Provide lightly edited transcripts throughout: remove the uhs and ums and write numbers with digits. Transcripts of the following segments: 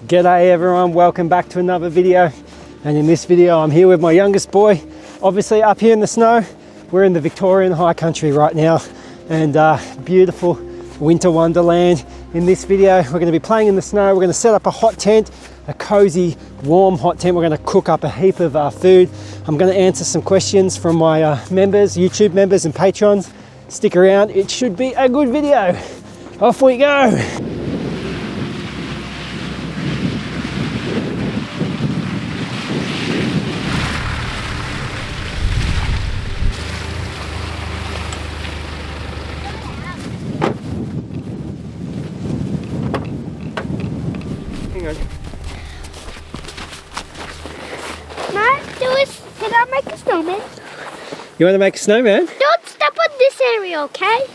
G'day everyone, welcome back to another video. And in this video I'm here with my youngest boy, obviously up here in the snow. We're in the Victorian High Country right now, and beautiful winter wonderland. In this video we're going to be playing in the snow. We're going to set up a hot tent, a cozy warm hot tent. We're going to cook up a heap of food. I'm going to answer some questions from my members, YouTube members and patrons. Stick around, it should be a good video. Off we go. Can I make a snowman? You want to make a snowman? Don't step on this area, okay?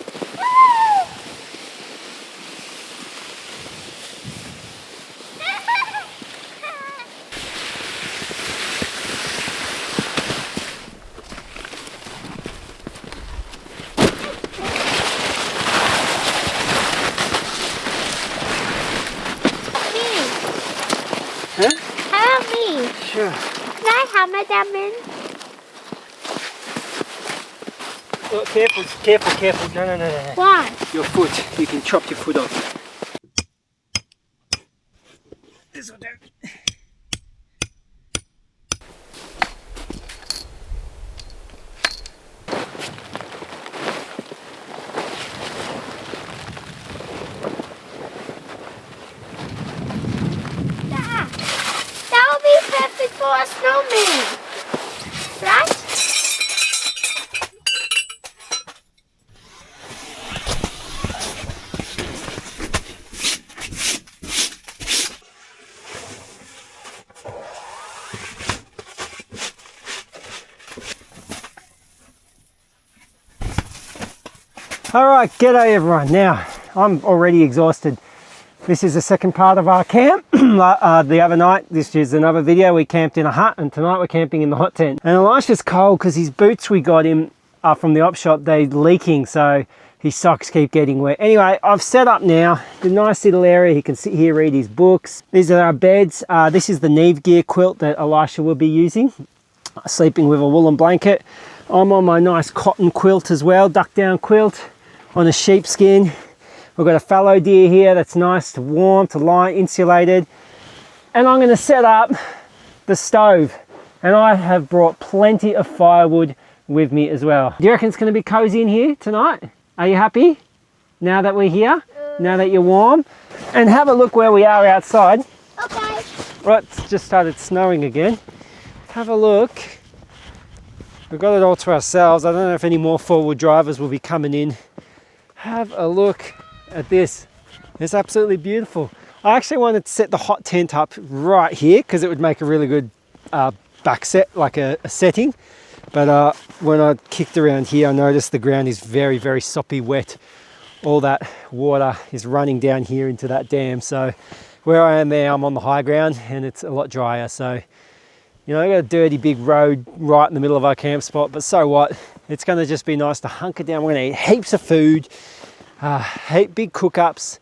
Huh? Help me. Sure. Can I hammer them in? Oh, careful, careful, careful. No. Why? Your foot. You can chop your foot off. This will do. That would be perfect for a snowman, right? Alright, g'day everyone. Now, I'm already exhausted. This is the second part of our camp. The other night, this is another video, we camped in a hut, and tonight we're camping in the hot tent. And Elisha's cold because his boots we got him from the op shop, they're leaking, so his socks keep getting wet. Anyway, I've set up now the nice little area. He can sit here, read his books. These are our beds. This is the Neve Gear quilt that Elisha will be using, sleeping with a woolen blanket. I'm on my nice cotton quilt as well, duck down quilt on a sheepskin. We've got a fallow deer here that's nice, to warm, to light, insulated. And I'm going to set up the stove. And I have brought plenty of firewood with me as well. Do you reckon it's going to be cozy in here tonight? Are you happy now that we're here? Now that you're warm? And have a look where we are outside. Okay. Right, it's just started snowing again. Have a look. We've got it all to ourselves. I don't know if any more four-wheel drivers will be coming in. Have a look at this. It's absolutely beautiful. I actually wanted to set the hot tent up right here because it would make a really good back set, like a setting. But when I kicked around here, I noticed the ground is very, very soppy wet. All that water is running down here into that dam. So where I am there, I'm on the high ground and it's a lot drier. So, you know, I got a dirty big road right in the middle of our camp spot, but so what? It's going to just be nice to hunker down. We're going to eat heaps of food, big cook-ups,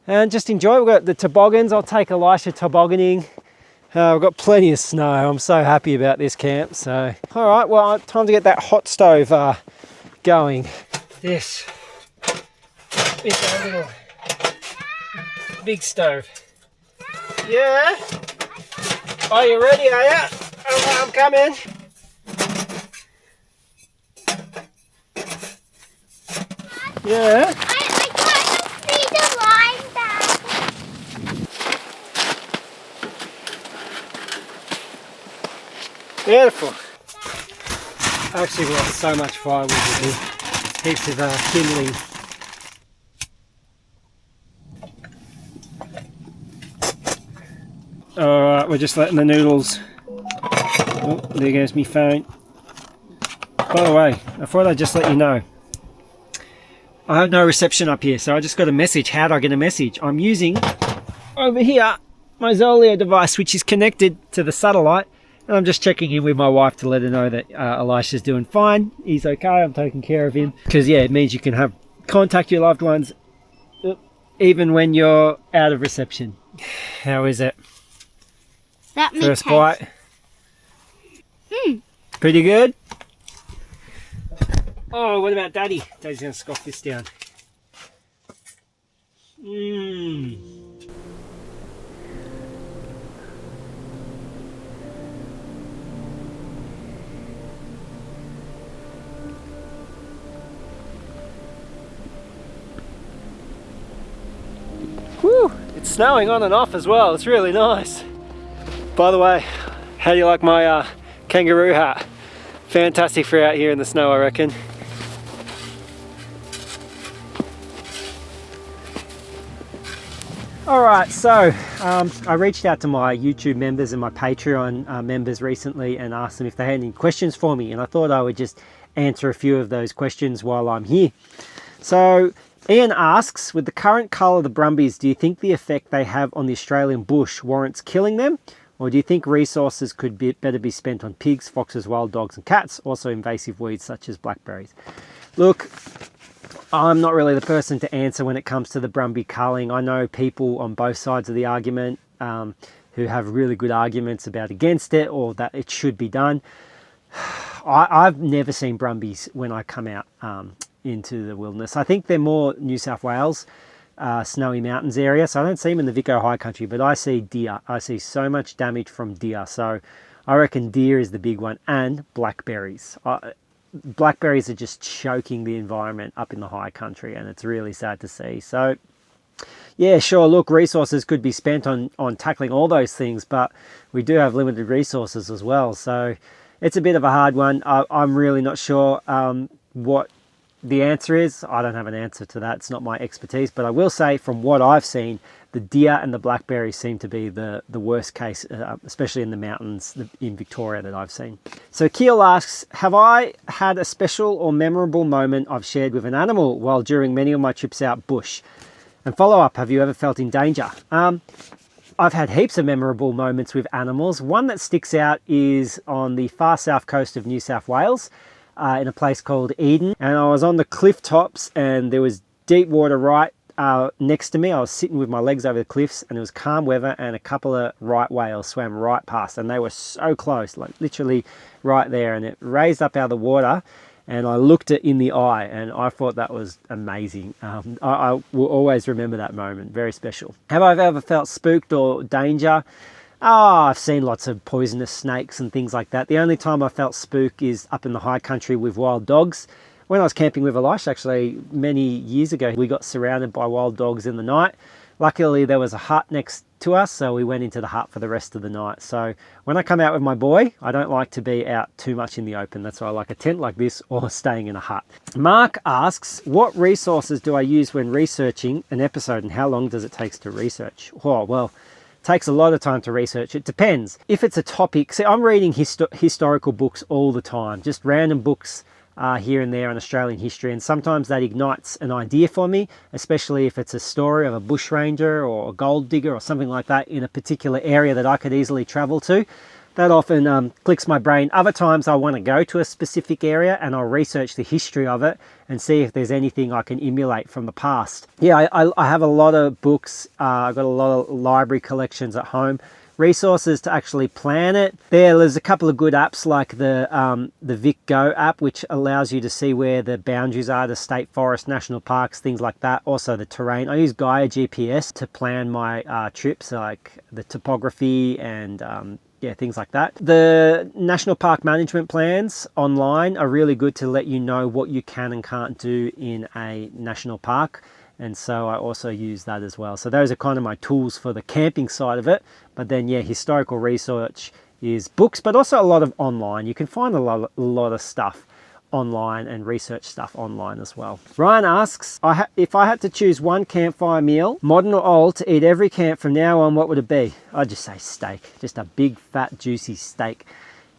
and just enjoy. We've got the toboggans. I'll take Elisha tobogganing. We've got plenty of snow. I'm so happy about this camp. So, all right, well, time to get that hot stove going. This is our little big stove. Yeah? Are you ready, are you? I'm coming. Yeah? I kind of see the line back. Beautiful. Actually, we have so much firewood with me. Heaps of kindling. Alright, we're just letting the noodles. Oh, there goes my phone. By the way, I thought I'd just let you know. I have no reception up here, so I just got a message. How do I get a message? I'm using, over here, my Zoleo device, which is connected to the satellite. And I'm just checking in with my wife to let her know that Elisha's doing fine. He's okay, I'm taking care of him. Because, yeah, it means you can have contact your loved ones even when you're out of reception. How is it? Let me First taste. bite? Pretty good? Oh, what about Daddy? Daddy's going to scoff this down. Whew, it's snowing on and off as well. It's really nice. By the way, how do you like my kangaroo hat? Fantastic for out here in the snow, I reckon. Alright, so I reached out to my YouTube members and my Patreon members recently and asked them if they had any questions for me, and I thought I would just answer a few of those questions while I'm here. So Ian asks, with the current cull of the brumbies, do you think the effect they have on the Australian bush warrants killing them? Or do you think resources could better be spent on pigs, foxes, wild dogs and cats, also invasive weeds such as blackberries? Look, I'm not really the person to answer when it comes to the brumby culling. I know people on both sides of the argument who have really good arguments about against it or that it should be done. I've never seen brumbies when I come out into the wilderness. I think they're more New South Wales, snowy mountains area, so I don't see them in the Victorian High Country, but I see deer. I see so much damage from deer, so I reckon deer is the big one, and blackberries. Blackberries are just choking the environment up in the high country, and it's really sad to see. So yeah, sure, look, resources could be spent on tackling all those things, but we do have limited resources as well, so it's a bit of a hard one. I'm really not sure what the answer is. I don't have an answer to that. It's not my expertise, but I will say from what I've seen, the deer and the blackberries seem to be the worst case, especially in the mountains in Victoria that I've seen. So Keel asks, have I had a special or memorable moment I've shared with an animal while during many of my trips out bush? And follow up, have you ever felt in danger? I've had heaps of memorable moments with animals. One that sticks out is on the far south coast of New South Wales, in a place called Eden, and I was on the cliff tops and there was deep water right next to me. I was sitting with my legs over the cliffs and it was calm weather, and a couple of right whales swam right past, and they were so close, like literally right there, and it raised up out of the water and I looked it in the eye and I thought that was amazing. I will always remember that moment, very special. Have I ever felt spooked or danger? I've seen lots of poisonous snakes and things like that. The only time I felt spook is up in the high country with wild dogs. When I was camping with Elisha, actually, many years ago, we got surrounded by wild dogs in the night. Luckily, there was a hut next to us, so we went into the hut for the rest of the night. So when I come out with my boy, I don't like to be out too much in the open. That's why I like a tent like this or staying in a hut. Mark asks, what resources do I use when researching an episode, and how long does it take to research? Oh, well, takes a lot of time to research. It depends. If it's a topic, see, I'm reading historical books all the time, just random books here and there on Australian history, and sometimes that ignites an idea for me, especially if it's a story of a bushranger or a gold digger or something like that in a particular area that I could easily travel to. That often clicks my brain. Other times I want to go to a specific area and I'll research the history of it and see if there's anything I can emulate from the past. Yeah, I have a lot of books. I've got a lot of library collections at home. Resources to actually plan it. There's a couple of good apps like the Vic Go app, which allows you to see where the boundaries are to state forest, national parks, things like that. Also the terrain. I use Gaia GPS to plan my trips, like the topography and yeah, things like that. The national park management plans online are really good to let you know what you can and can't do in a national park. And so I also use that as well. So those are kind of my tools for the camping side of it. But then, yeah, historical research is books, but also a lot of online. You can find a lot of stuff online and research stuff online as well. Ryan asks, if I had to choose one campfire meal, modern or old, to eat every camp from now on, what would it be? I'd just say steak, just a big fat juicy steak.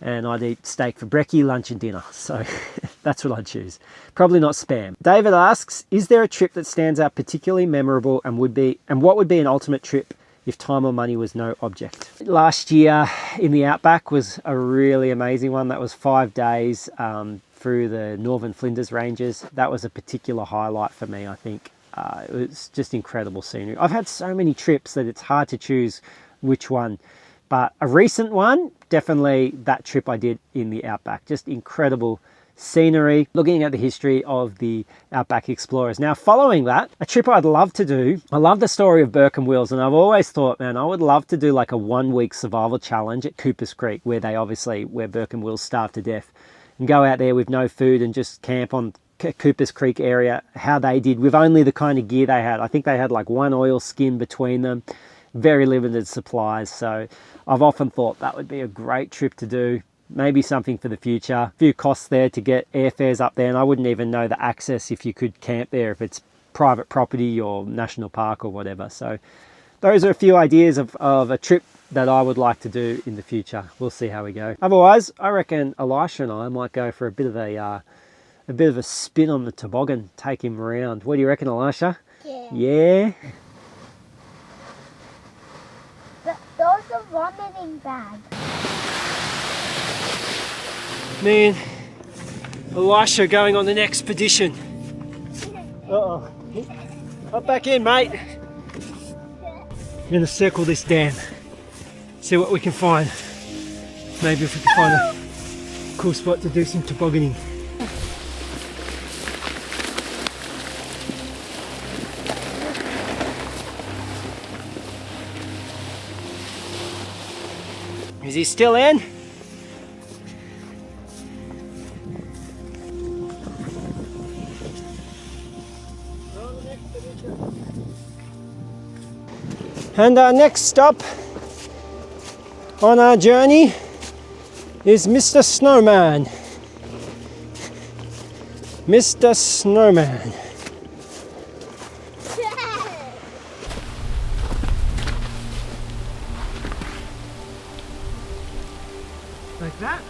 And I'd eat steak for brekkie, lunch and dinner. So that's what I'd choose. Probably not Spam. David asks, is there a trip that stands out particularly memorable and what would be an ultimate trip if time or money was no object? Last year in the Outback was a really amazing one. That was 5 days through the Northern Flinders Ranges. That was a particular highlight for me, I think. it was just incredible scenery. I've had so many trips that it's hard to choose which one. But a recent one, definitely that trip I did in the Outback. Just incredible scenery, looking at the history of the Outback Explorers. Now, following that, a trip I'd love to do, I love the story of Burke and Wills, and I've always thought, man, I would love to do like a 1-week survival challenge at Coopers Creek, where Burke and Wills starved to death, and go out there with no food and just camp on Coopers Creek area, how they did with only the kind of gear they had. I think they had like one oil skin between them, very limited supplies. So I've often thought that would be a great trip to do. Maybe something for the future. A few costs there to get airfares up there, and I wouldn't even know the access if you could camp there, if it's private property or national park or whatever. So those are a few ideas of a trip that I would like to do in the future. We'll see how we go. Otherwise, I reckon Elisha and I might go for a bit of a spin on the toboggan, take him around. What do you reckon, Elisha? Yeah. Yeah? Those are vomiting bags. Me and Elisha going on an expedition. Uh-oh. Up back in, mate. I'm going to circle this dam. See what we can find. Maybe if we can find a cool spot to do some tobogganing. Is he still in? And our next stop on our journey is Mr. Snowman. Mr. Snowman. Like that?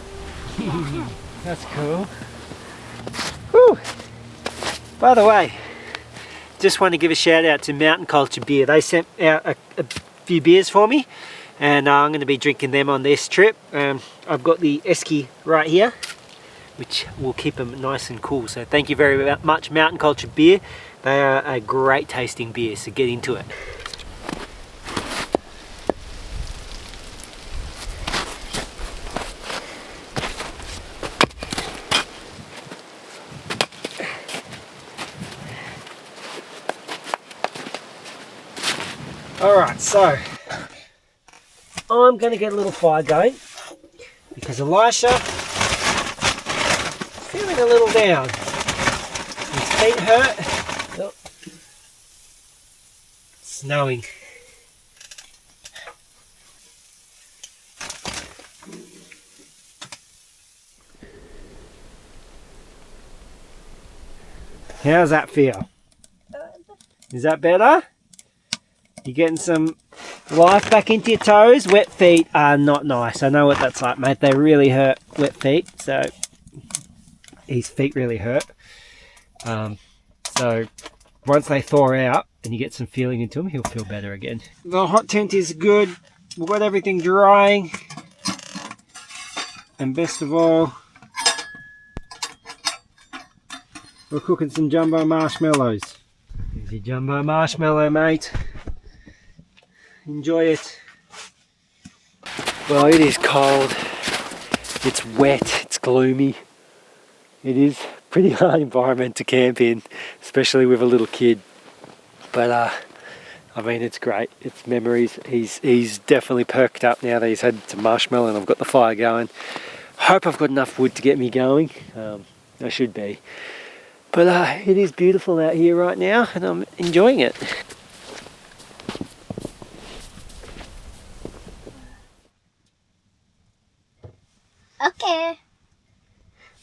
That's cool. Whew. By the way, just want to give a shout out to Mountain Culture Beer. They sent out a few beers for me, and I'm going to be drinking them on this trip. I've got the Esky right here, which will keep them nice and cool. So thank you very much, Mountain Culture Beer. They are a great tasting beer, so get into it. Alright, so I'm going to get a little fire going because Elisha is feeling a little down. His feet hurt. Oh. Snowing. How's that feel? Is that better? You getting some life back into your toes? Wet feet are not nice. I know what that's like, mate. They really hurt, wet feet. So his feet really hurt. So once they thaw out and you get some feeling into him, he'll feel better again. The hot tent is good. We've got everything drying. And best of all, we're cooking some jumbo marshmallows. Here's your jumbo marshmallow, mate. Enjoy it. Well, it is cold. It's wet. It's gloomy. It is a pretty hard environment to camp in, especially with a little kid. But I mean, it's great. It's memories. He's definitely perked up now that he's had some marshmallow and I've got the fire going. Hope I've got enough wood to get me going. I should be. But it is beautiful out here right now, and I'm enjoying it. Okay.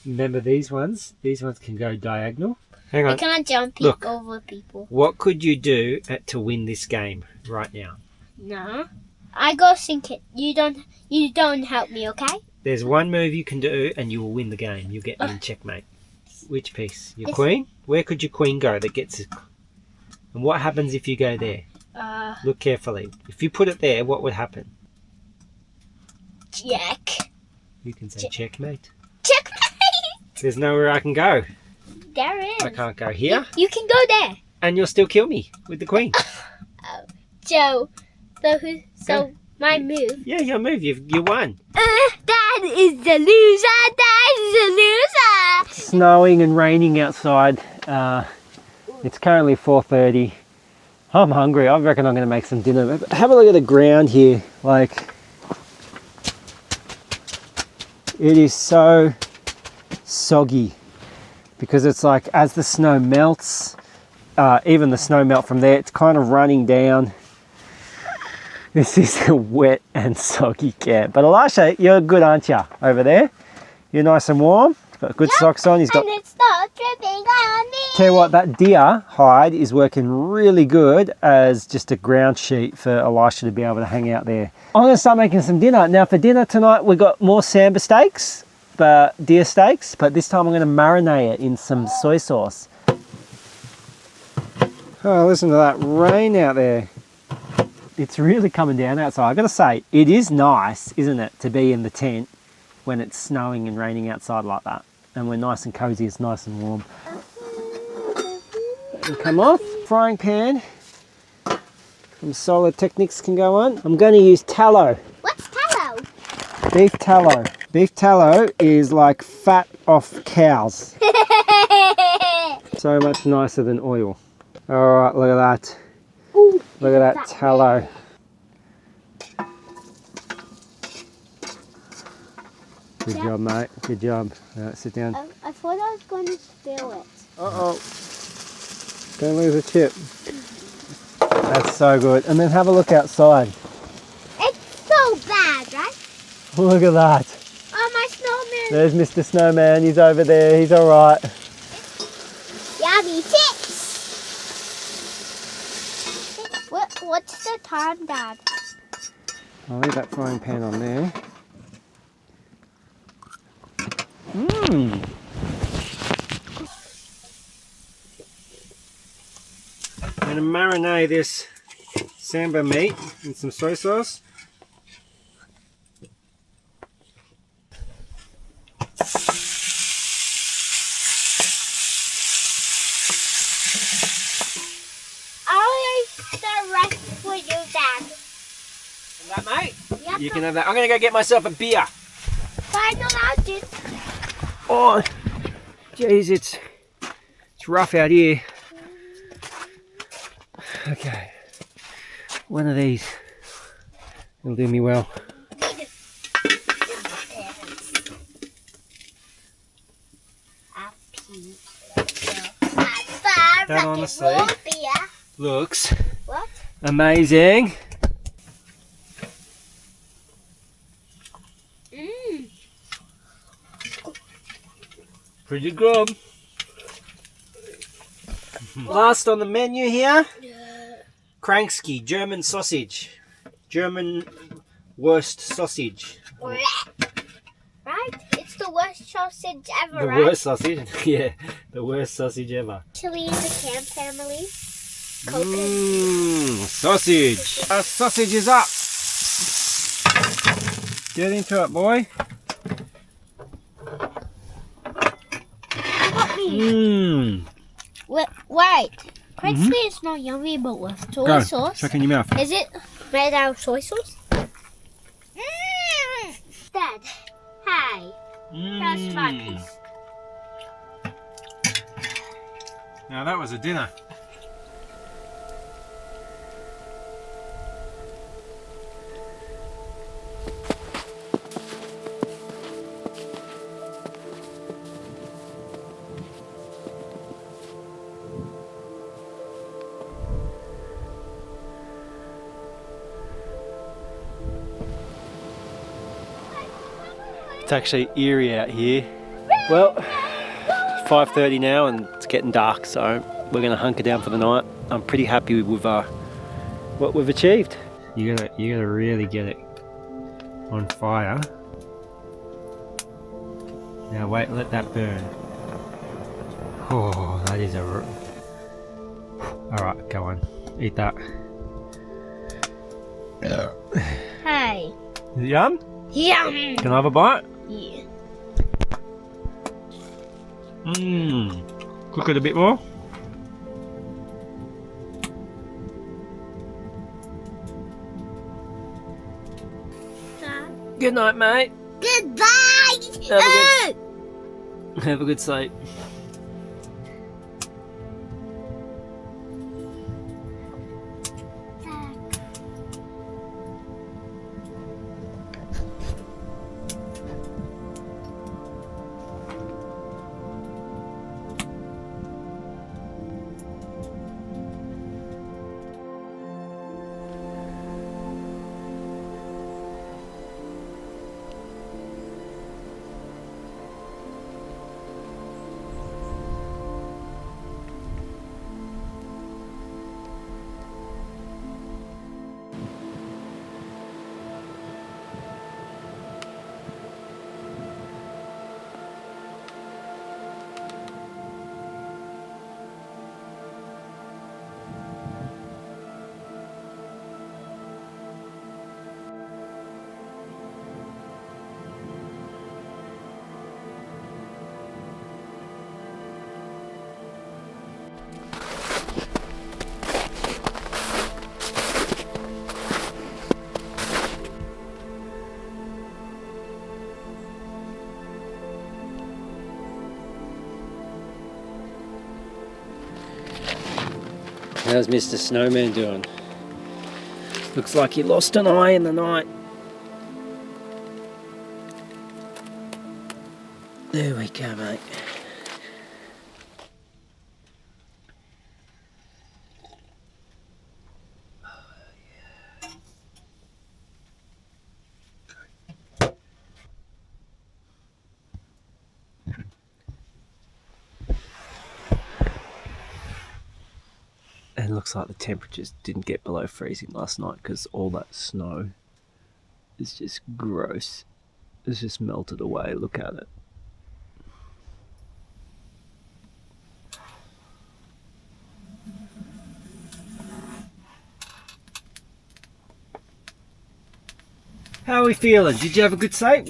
Remember these ones? These ones can go diagonal. Hang on. I can't jump Look. over people. What could you do to win this game right now? No. I go sink it. You don't help me, okay? There's one move you can do and you will win the game. You'll get me in checkmate. Which piece? Your queen? Where could your queen go that gets it? And what happens if you go there? Look carefully. If you put it there, what would happen? Check. You can say checkmate. Checkmate! There's nowhere I can go. There is. I can't go here. You can go there. and you'll still kill me with the queen. So my move. Yeah, your move. You won. Dad is the loser. Dad is the loser. Snowing and raining outside. It's currently 4:30. I'm hungry. I reckon I'm going to make some dinner. Have a look at the ground here. Like, it is so soggy because it's like as the snow melts, even the snow melt from there, it's kind of running down. This is a wet and soggy camp. But Elisha, you're good, aren't you, over there? You're nice and warm. Got good socks on. He's got. And it's not dripping on me. Tell you what, that deer hide is working really good as just a ground sheet for Elisha to be able to hang out there. I'm going to start making some dinner. Now for dinner tonight, we've got more samba steaks, but deer steaks, but this time I'm going to marinate it in some soy sauce. Oh, listen to that rain out there. It's really coming down outside. I've got to say, it is nice, isn't it, to be in the tent when it's snowing and raining outside like that. And we're nice and cozy, it's nice and warm. And come off. Frying pan. Some Solid Techniques can go on. I'm going to use tallow. What's tallow? Beef tallow. Beef tallow is like fat off cows. So much nicer than oil. Alright, look at that. Ooh, Look at that tallow. Good job, mate. Good job. Alright, sit down. I thought I was going to spill it. Uh-oh. Don't lose a chip. That's so good. And then have a look outside. It's so bad, right? Look at that. Oh, my snowman. There's Mr. Snowman. He's over there. He's alright. Yummy chips. What's the time, Dad? I'll leave that frying pan on there. Mmm. I'm going to marinate this samba meat in some soy sauce. I'll leave the rest for you, Dad. And that, mate? Yep. You can have that. I'm going to go get myself a beer. Final out. Oh, jeez, it's rough out here. Okay, one of these will do me well. That honestly looks amazing. Pretty good. Last on the menu here, Kranksky, German sausage. German worst sausage. Right? It's the worst sausage ever, The right? worst sausage? Yeah, the worst sausage ever. Actually, in the Camp family. Mmm, sausage. Our sausage is up. Get into it, boy. Mmm. Wait. Crispy is not yummy, but with soy Go, sauce. chuck in your mouth. Is it made out of soy sauce? Dad, hi. That's my piece. Now that was a dinner. It's actually eerie out here. Well, it's 5:30 now and it's getting dark, so we're gonna hunker down for the night. I'm pretty happy with what we've achieved. You gotta really get it on fire. Now wait, let that burn. Oh, that is alright, go on, eat that. Hey. Is it yum? Yum. Can I have a bite? Yeah. Mmm. Cook it a bit more. Good night, mate. Goodbye. Have a good sleep. How's Mr. Snowman doing? Looks like he lost an eye in the night. There we go, mate. It looks like the temperatures didn't get below freezing last night because all that snow is just gross. It's just melted away. Look at it. How are we feeling? Did you have a good sleep?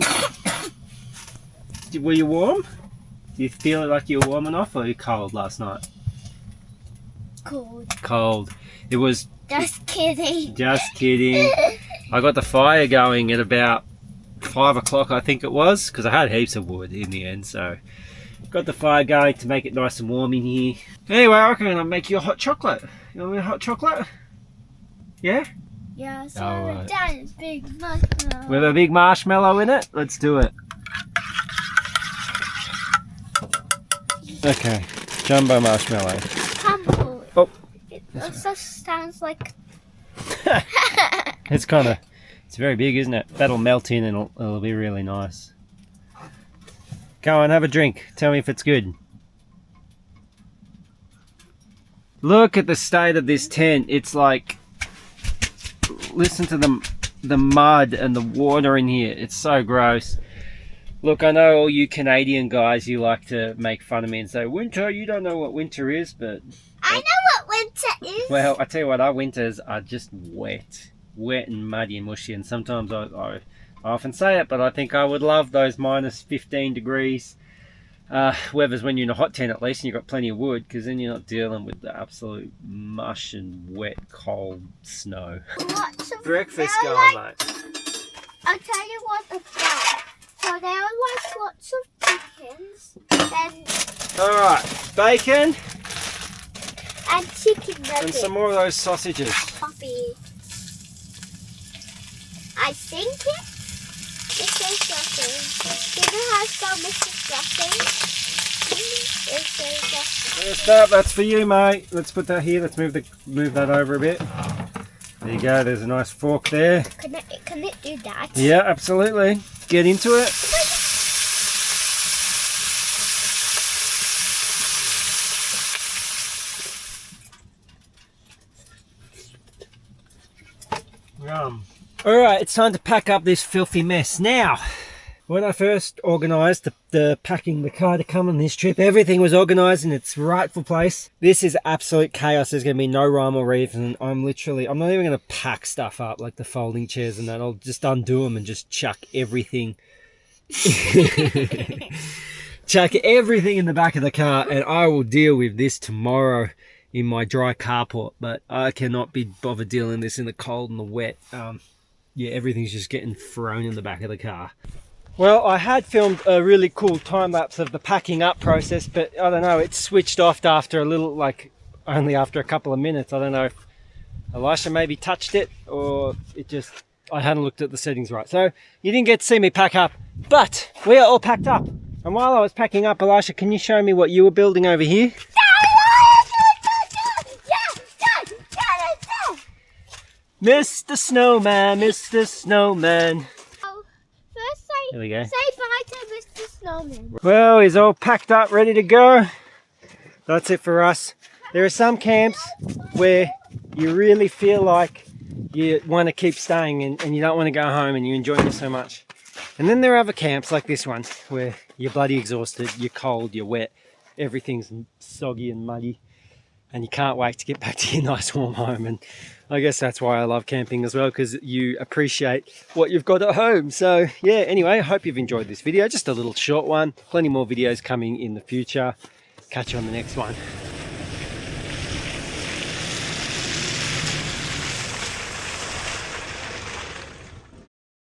Were you warm? Do you feel like you were warm enough, or were you cold last night? Cold. Cold. It was... Just kidding. Just kidding. I got the fire going at about 5 o'clock, I think it was, because I had heaps of wood in the end, so got the fire going to make it nice and warm in here. Anyway, I reckon I'll make you a hot chocolate. You want me a hot chocolate? Yeah? Yeah, so Alright. Dad's big marshmallow. With a big marshmallow in it? Let's do it. Okay, jumbo marshmallow. Humble. Oh. It also sounds like... It's kind of... It's very big, isn't it? That'll melt in and it'll be really nice. Go on, have a drink. Tell me if it's good. Look at the state of this tent. It's like... Listen to the mud and the water in here. It's so gross. Look, I know all you Canadian guys, you like to make fun of me and say, winter, you don't know what winter is, but... I know what winter is. Well, I tell you what, our winters are just wet. Wet and muddy and mushy, and sometimes I often say it, but I think I would love those minus 15 degrees weathers when you're in a hot tent at least and you've got plenty of wood, because then you're not dealing with the absolute mush and wet, cold snow. Lots of Breakfast there going, are mate. I'll tell you what about. So there are like lots of chickens and Alright, bacon chicken nuggets. and some more of those sausages. Coffee. I think it says stuffing. Did it have so much stuffing? It says stuffing. First up, that's for you, mate. Let's put that here. Let's move that over a bit. There you go. There's a nice fork there. Can it do that? Yeah, absolutely. Get into it. Yum. Alright, it's time to pack up this filthy mess. Now, when I first organised the packing the car to come on this trip, everything was organised in its rightful place. This is absolute chaos. There's going to be no rhyme or reason. I'm not even going to pack stuff up like the folding chairs and that. I'll just undo them and just chuck everything. Chuck everything in the back of the car, and I will deal with this tomorrow in my dry carport, but I cannot be bothered dealing this in the cold and the wet. yeah, everything's just getting thrown in the back of the car. Well, I had filmed a really cool time lapse of the packing up process, but I don't know, it switched off after a little, like only after a couple of minutes. I don't know if Elisha maybe touched it or it just, I hadn't looked at the settings right. So you didn't get to see me pack up, but we are all packed up. And while I was packing up, Elisha, can you show me what you were building over here? Mr. Snowman, Mr. Snowman. Oh, first say, There we go. say bye to Mr. Snowman. Well, he's all packed up, ready to go. That's it for us. There are some camps where you really feel like you want to keep staying and you don't want to go home and you're enjoying it so much. And then there are other camps like this one where you're bloody exhausted, you're cold, you're wet, everything's soggy and muddy, and you can't wait to get back to your nice warm home. And I guess that's why I love camping as well, because you appreciate what you've got at home. So yeah, anyway, I hope you've enjoyed this video. Just a little short one. Plenty more videos coming in the future. Catch you on the next one.